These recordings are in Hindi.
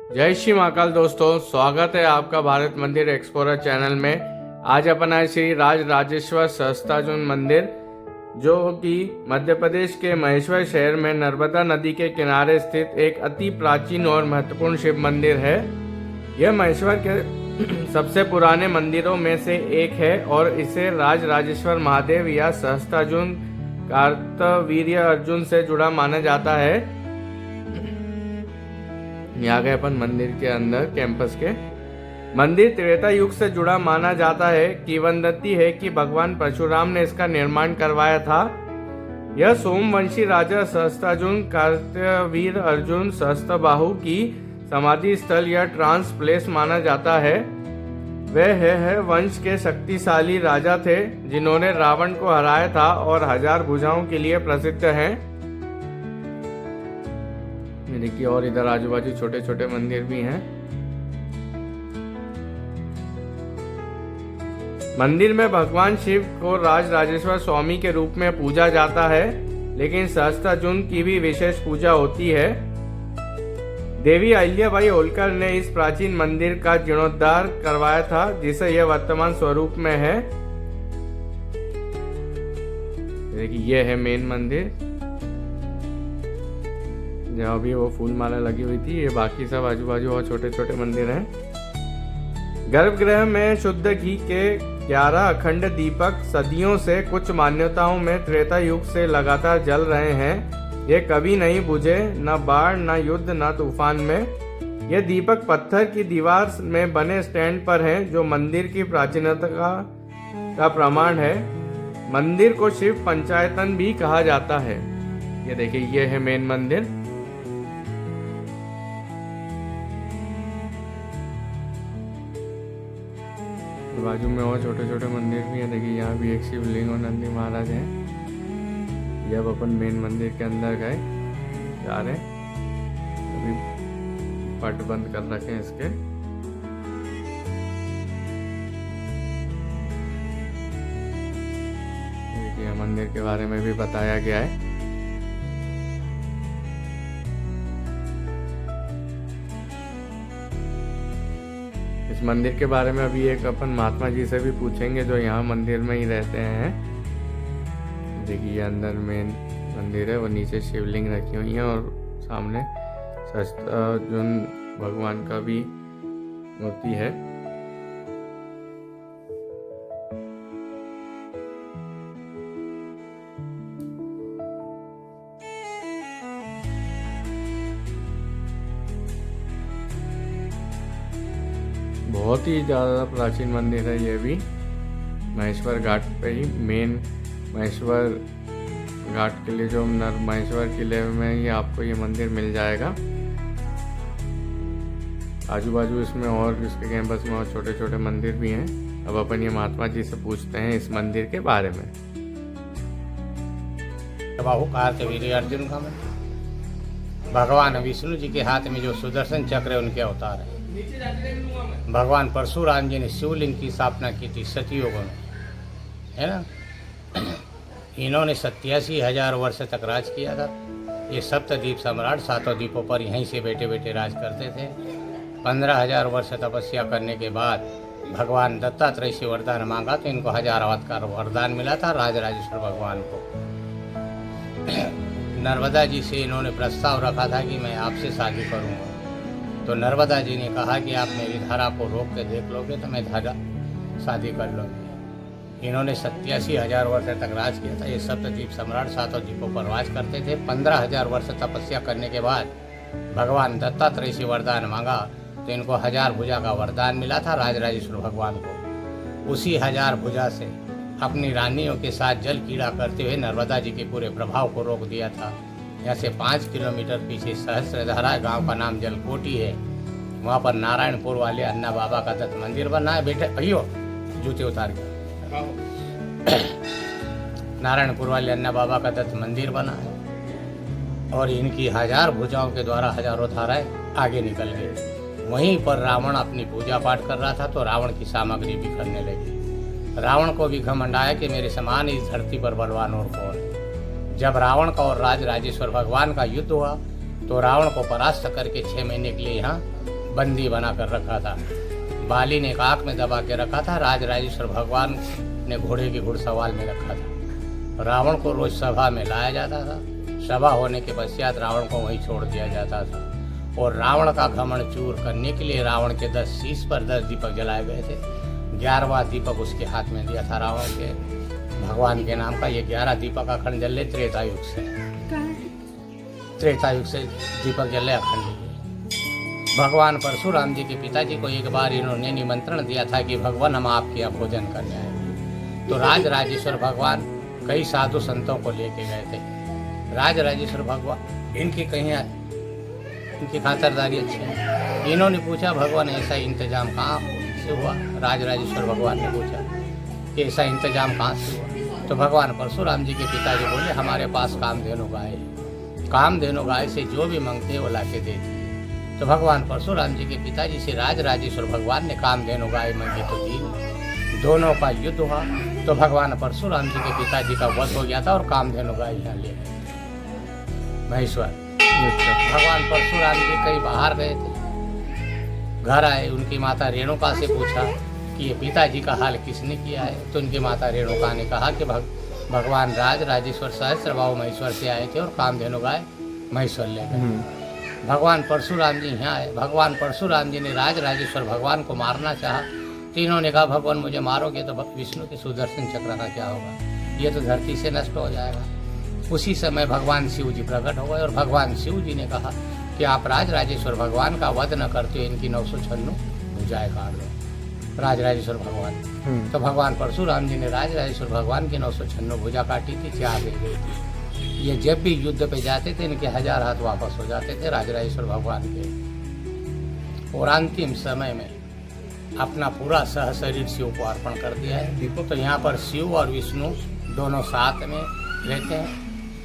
जय श्री महाकाल दोस्तों, स्वागत है आपका भारत मंदिर एक्सप्लोरर चैनल में। आज अपन आए श्री राज राजेश्वर सहस्त्रार्जुन मंदिर, जो कि मध्य प्रदेश के महेश्वर शहर में नर्मदा नदी के किनारे स्थित एक अति प्राचीन और महत्वपूर्ण शिव मंदिर है। यह महेश्वर के सबसे पुराने मंदिरों में से एक है और इसे राज राजेश्वर महादेव या सहस्त्रार्जुन कार्तवीर्य अर्जुन से जुड़ा माना जाता है। यहाँ गए अपन मंदिर के अंदर कैंपस के। मंदिर त्रेता युग से जुड़ा माना जाता है। किंवदंती है कि भगवान परशुराम ने इसका निर्माण करवाया था। यह सोमवंशी राजा सहस्त्रार्जुन कार्तवीर्य अर्जुन सहस्त्रबाहु की समाधि स्थल या ट्रांस प्लेस माना जाता है। वह है वंश के शक्तिशाली राजा थे जिन्होंने रावण को हराया था और 1000 भुजाओं के लिए प्रसिद्ध हैं। देखिए, और इधर आजू बाजू छोटे छोटे मंदिर भी हैं। मंदिर में भगवान शिव को राज राजेश्वर स्वामी के रूप में पूजा जाता है, लेकिन सहस्त्रार्जुन की भी विशेष पूजा होती है। देवी अहिल्याबाई होलकर ने इस प्राचीन मंदिर का जीर्णोद्धार करवाया था, जिसे यह वर्तमान स्वरूप में है। देखिए, यह है मेन मंदिर जहाँ भी वो फूल माला लगी हुई थी। ये बाकी सब आजू बाजू और छोटे छोटे मंदिर हैं। गर्भगृह में शुद्ध घी के 11 अखंड दीपक सदियों से, कुछ मान्यताओं में त्रेता युग से लगातार जल रहे हैं। ये कभी नहीं बुझे, न बाढ़, न युद्ध, न तूफान में। ये दीपक पत्थर की दीवार में बने स्टैंड पर हैं, जो मंदिर की प्राचीनता का प्रमाण है। मंदिर को शिव पंचायतन भी कहा जाता है। ये देखिए, ये है मेन मंदिर। बाजू में और छोटे छोटे मंदिर भी हैं। देखिए, यहाँ भी एक शिवलिंग और नंदी महाराज हैं। जब अपन मेन मंदिर के अंदर गए जा रहे, अभी पट बंद कर रखे हैं इसके। देखिए, मंदिर के बारे में भी बताया गया है। इस मंदिर के बारे में अभी एक अपन महात्मा जी से भी पूछेंगे, जो यहाँ मंदिर में ही रहते हैं। देखिए, ये अंदर मेन मंदिर है, वो नीचे शिवलिंग रखी हुई है और सामने सहस्त्रार्जुन भगवान का भी मूर्ति है। बहुत ही ज़्यादा प्राचीन मंदिर है ये भी। महेश्वर घाट पे ही, मेन महेश्वर घाट के लिए, जो महेश्वर किले में ही आपको ये मंदिर मिल जाएगा। आजू बाजू इसमें और इसके कैंपस में और छोटे छोटे मंदिर भी हैं। अब अपन ये महात्मा जी से पूछते हैं इस मंदिर के बारे में। बाहु कार्तवीर्य अर्जुन का मंदिर, भगवान विष्णु जी के हाथ में जो सुदर्शन चक्र है उनके अवतार है। भगवान परशुराम जी ने शिवलिंग की स्थापना की थी सतयुगों में, है ना। इन्होंने 87,000 वर्ष तक राज किया था। ये सप्तद्वीप सम्राट 7 द्वीपों पर यहीं से बैठे बैठे राज करते थे। 15,000 वर्ष तपस्या करने के बाद भगवान दत्तात्रेय से वरदान मांगा तो इनको 1000 अवतार का वरदान मिला था राज राजेश्वर भगवान को। नर्मदा जी से इन्होंने प्रस्ताव रखा था कि मैं आपसे शादी करूँगा, तो नर्मदा जी ने कहा कि आप मेरी धारा को रोक के देख लोगे तो मैं धारा शादी कर लूँगी। इन्होंने 87,000 वर्ष तक राज किया था। ये सप्तद्वीप सम्राट 7 द्वीपों पर राज करते थे। 15,000 वर्ष तपस्या करने के बाद भगवान दत्तात्रेय से वरदान मांगा तो इनको 1000 भुजा का वरदान मिला था राज राजेश्वर भगवान को। उसी 1000 भुजा से अपनी रानियों के साथ जल कीड़ा करते हुए नर्मदा जी के पूरे प्रभाव को रोक दिया था। यहाँ से 5 किलोमीटर पीछे सहस्त्रधारा गांव का नाम जलकोटी है। वहाँ पर नारायणपुर वाले अन्ना बाबा का दत्त मंदिर बना है। बेटे भैयो जूते उतार के, नारायणपुर वाले अन्ना बाबा का दत्त मंदिर बना है और इनकी 1000 भुजाओं के द्वारा हजारों धाराएं आगे निकल गई। वहीं पर रावण अपनी पूजा पाठ कर रहा था तो रावण की सामग्री बिखरने लगी। रावण को भी घमंड आया कि मेरे समान इस धरती पर बलवान और कौन है। जब रावण का और राज राजेश्वर भगवान का युद्ध हुआ तो रावण को परास्त करके 6 महीने के लिए यहाँ बंदी बना कर रखा था। बाली ने एक आँख में दबा के रखा था। राजराजेश्वर भगवान ने घोड़े की घुड़सवार में रखा था। रावण को रोज सभा में लाया जाता था। सभा होने के पश्चात रावण को वहीं छोड़ दिया जाता था और रावण का घमंड चूर करने के लिए रावण के 10 शीश पर 10 दीपक जलाए गए थे। 11वां दीपक उसके हाथ में दिया था रावण के भगवान के नाम का। ये 11 दीपक अखंड जले त्रेतायुग से दीपक जले अखंड। भगवान परशुराम जी के पिताजी को एक बार इन्होंने निमंत्रण दिया था कि भगवान हम आपके यहाँ भोजन करने आए। तो राजराजेश्वर भगवान कई साधु संतों को लेके गए थे। राजराजेश्वर भगवान इनकी खातरदारी अच्छी है। इन्होंने पूछा भगवान ऐसा इंतजाम कहाँ से हुआ। राजराजेश्वर भगवान ने पूछा कि ऐसा इंतजाम कहाँ से हुआ। तो भगवान परशुराम जी के पिताजी बोले हमारे पास कामधेनु गाय है। कामधेनु गाय से जो भी मांगते हैं वो ला के देती है। तो भगवान परशुराम जी के पिताजी से राजराजेश्वर भगवान ने कामधेनु गाय मांगी तो दी। दोनों का युद्ध हुआ तो भगवान परशुराम जी के पिताजी का वध हो गया था और कामधेनु गाय यहाँ ले गए महेश्वर। भगवान परशुराम जी कहीं बाहर गए थे, घर आए। उनकी माता रेणुका से पूछा कि ये पिताजी का हाल किसने किया है। तो उनकी माता रेणुका ने कहा कि भगवान राजराजेश्वर सहस्त्रबाहु महेश्वर से आए थे और कामधेनु गाय महेश्वर ले गए। भगवान परशुराम जी यहाँ आए। भगवान परशुराम जी ने राजराजेश्वर भगवान को मारना चाहा तो इन्होंने कहा भगवान मुझे मारोगे तो विष्णु के सुदर्शन चक्र का क्या होगा, ये तो धरती से नष्ट हो जाएगा। उसी समय भगवान शिव जी प्रकट हो गए और भगवान शिव जी ने कहा कि आप राजराजेश्वर भगवान का वध न करते हो, इनकी 996 भुजाएं काट दो। राजराजेश्वर भगवान तो भगवान परशुराम जी ने राजराजेश्वर भगवान की 996 भुजा काटी थी, 4 रह गई थी। ये जब भी युद्ध पे जाते थे इनके 1000 हाथ वापस हो जाते थे राजराजेश्वर भगवान के। और अंतिम समय में अपना पूरा सह शरीर शिव को अर्पण कर दिया है। तो यहाँ पर शिव और विष्णु दोनों साथ में रहते हैं।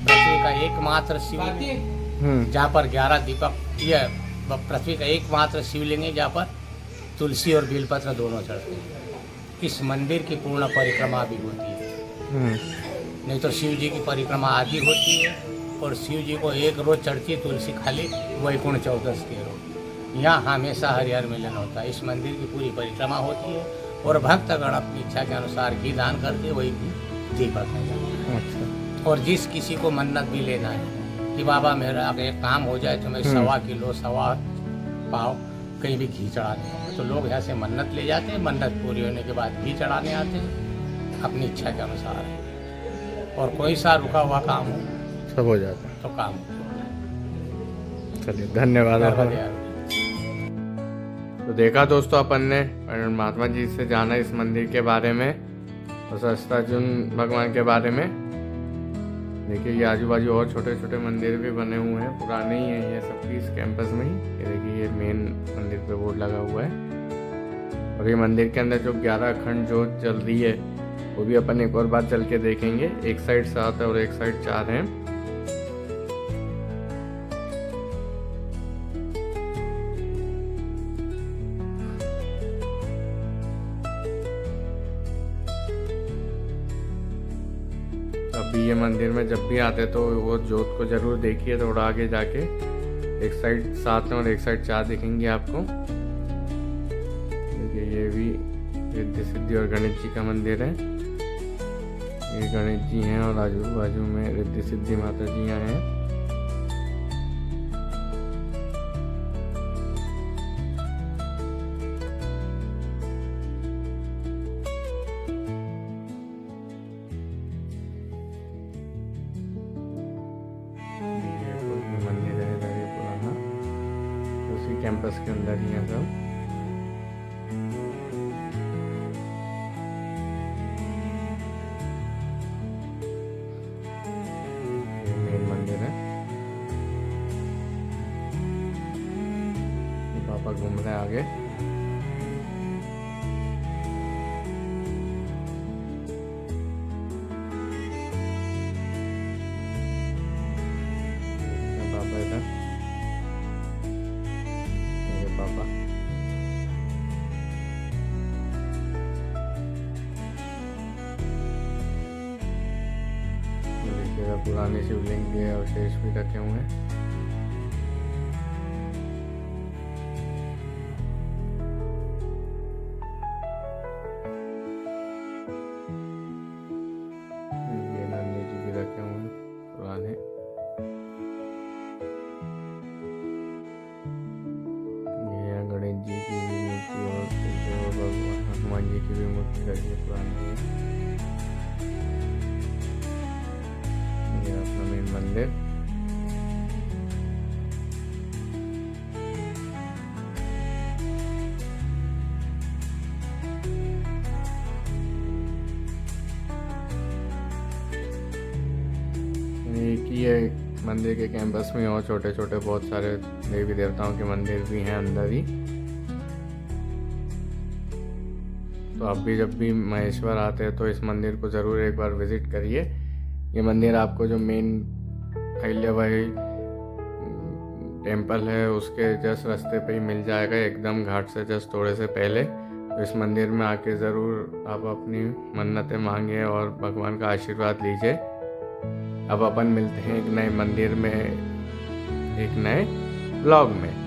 पृथ्वी का एकमात्र शिवलिंग जहाँ पर 11 दीपक, यह पृथ्वी का एकमात्र शिवलिंग है जहाँ पर तुलसी और बेलपत्र दोनों चढ़ते हैं। इस मंदिर की पूर्ण परिक्रमा भी होती है। नहीं तो शिव जी की परिक्रमा आदि होती है और शिव जी को एक रोज चढ़ती तुलसी खाली वैकुंठ 14 के रोज। यहाँ हमेशा हरिहर मिलन होता है। इस मंदिर की पूरी परिक्रमा होती है और भक्तगण अपनी इच्छा के अनुसार घी दान करते वही दीपक है। अच्छा। और जिस किसी को मन्नत भी लेना है कि बाबा मेरा अगर एक काम हो जाए तो मैं 1.25 किलो 1.25 पाव कहीं भी घी चढ़ाने हैं, तो लोग यहाँ से मन्नत ले जाते हैं। मन्नत पूरी होने के बाद घी चढ़ाने आते हैं अपनी इच्छा के अनुसार है। और कोई सा रुका हुआ काम हो सब हो जाता है तो काम। चलिए धन्यवाद। तो देखा दोस्तों अपन ने महात्मा जी से जाना इस मंदिर के बारे में और सहस्त्रार्जुन भगवान के बारे में। देखिए ये आजू बाजू और छोटे छोटे मंदिर भी बने हुए हैं, पुराने ही हैं ये सबकी इस कैंपस में ही। ये देखिए ये मेन मंदिर पे बोर्ड लगा हुआ है। और ये मंदिर के अंदर जो 11 अखंड जोत जल रही है वो भी अपन एक और बार चल के देखेंगे। एक साइड 7 है और एक साइड 4 है। अभी ये मंदिर में जब भी आते तो वो जोत को जरूर देखिए। थोड़ा आगे जाके एक साइड 7 है और एक साइड 4 दिखेंगे आपको। देखिए ये भी रिद्धि सिद्धि और गणेश जी का मंदिर है। ये गणेश जी हैं और आजू बाजू में रिद्धि सिद्धि माता जी हैं। मंदिर है इधर ये पुराना, उसी कैंपस के अंदर ही है सब। पापा घूम रहे हैं आगे। पापा इधर, मेरे पापा। देखिएगा पुराने शिवलिंग भी है और शेष भी रखे हुए हैं। हनुमान जी की भी मूर्ति लगी है पुरानी। ये अपना मेन मंदिर। एक ही है मंदिर के कैंपस में और छोटे छोटे बहुत सारे देवी देवताओं के मंदिर भी हैं अंदर ही। तो आप भी जब भी महेश्वर आते हैं तो इस मंदिर को ज़रूर एक बार विज़िट करिए। ये मंदिर आपको जो मेन अहिल्याबाई टेम्पल है उसके जस्ट रास्ते पे ही मिल जाएगा, एकदम घाट से जस्ट थोड़े से पहले। तो इस मंदिर में आके ज़रूर आप अपनी मन्नतें मांगे और भगवान का आशीर्वाद लीजिए। अब अपन मिलते हैं एक नए मंदिर में एक नए ब्लॉग में।